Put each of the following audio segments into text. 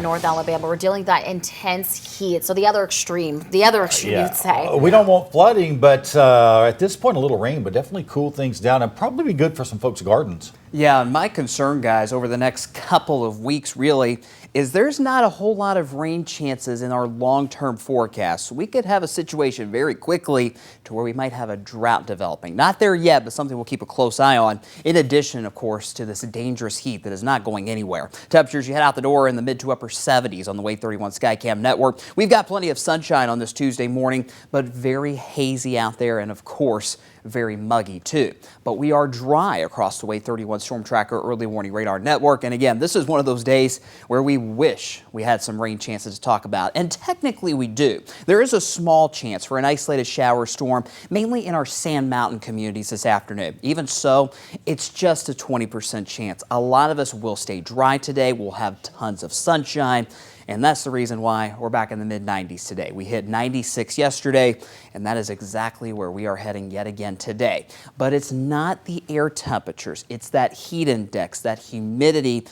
North Alabama, we're dealing with that intense heat. So the other extreme you'd say. We don't want flooding, but at this point, a little rain, but definitely cool things down and probably be good for some folks' gardens. Yeah, and my concern, guys, over the next couple of weeks really is there's not a whole lot of rain chances in our long-term forecast. So we could have a situation very quickly to where we might have a drought developing. Not there yet, but something we'll keep a close eye on. In addition, of course, to this dangerous heat that is not going anywhere. Temperatures, you head out the door in the mid to upper 70s on the Wave 31 Skycam network. We've got plenty of sunshine on this Tuesday morning, but very hazy out there, and of course, very muggy too. But we are dry across the Wave 31 Storm Tracker early warning radar network. And again, this is one of those days where we wish we had some rain chances to talk about. And technically we do. There is a small chance for an isolated shower storm, mainly in our Sand Mountain communities this afternoon. Even so, it's just a 20% chance. A lot of us will stay dry today. We'll have tons of sunshine. And that's the reason why we're back in the mid-90s today. We hit 96 yesterday, and that is exactly where we are heading yet again today. But it's not the air temperatures. It's that heat index, that humidity,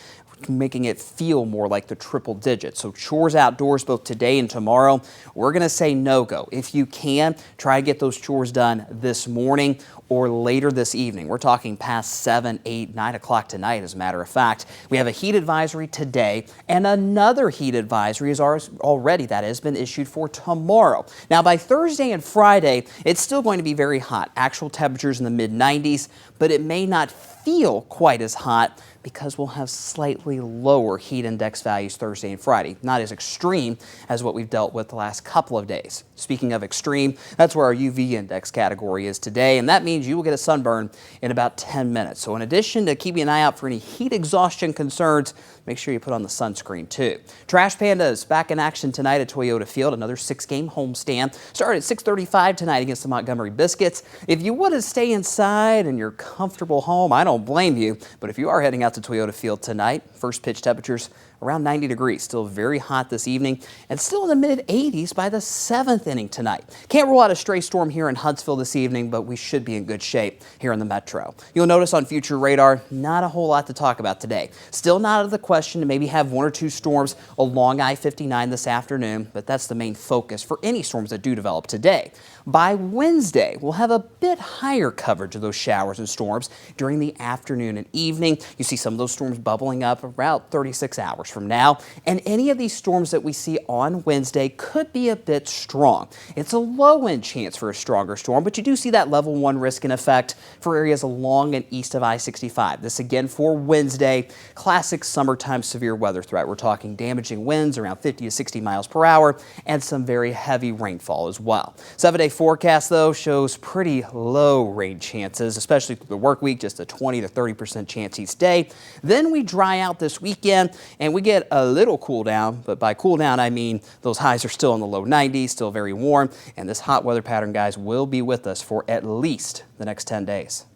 making it feel more like the triple digits. So chores outdoors both today and tomorrow, we're going to say no-go. If you can, try to get those chores done this morning or later this evening. We're talking past 7, 8, 9 o'clock tonight, as a matter of fact. We have a heat advisory today, and another heat advisory is already, that has been issued for tomorrow. Now, by Thursday and Friday, it's still going to be very hot. Actual temperatures in the mid-90s, but it may not feel quite as hot because we'll have slightly lower heat index values Thursday and Friday. Not as extreme as what we've dealt with the last couple of days. Speaking of extreme, that's where our UV index category is today, and that means you will get a sunburn in about 10 minutes. So in addition to keeping an eye out for any heat exhaustion concerns, make sure you put on the sunscreen too. Trash Panda is back in action tonight at Toyota Field, another 6-game homestand. Started at 6:35 tonight against the Montgomery Biscuits. If you want to stay inside in your comfortable home, I don't blame you, but if you are heading out to Toyota Field tonight, first pitch temperatures around 90 degrees. Still very hot this evening and still in the mid-80s by the 7th inning tonight. Can't rule out a stray storm here in Huntsville this evening, but we should be in good shape here in the metro. You'll notice on future radar, not a whole lot to talk about today. Still not out of the question to maybe have 1 or 2 storms along I-59 this afternoon, but that's the main focus for any storms that do develop today. By Wednesday, we'll have a bit higher coverage of those showers and storms during the afternoon and evening. You see some of those storms bubbling up around 36 hours from now, and any of these storms that we see on Wednesday could be a bit strong. It's a low-end chance for a stronger storm, but you do see that level 1 risk in effect for areas along and east of I-65. This again for Wednesday, classic summertime severe weather threat. We're talking damaging winds around 50 to 60 miles per hour and some very heavy rainfall as well. 7-day forecast though shows pretty low rain chances, especially through the work week, just a 20 to 30% chance each day. Then we dry out this weekend and we get a little cool down, but by cool down I mean those highs are still in the low 90s, still very warm, and this hot weather pattern, guys, will be with us for at least the next 10 days.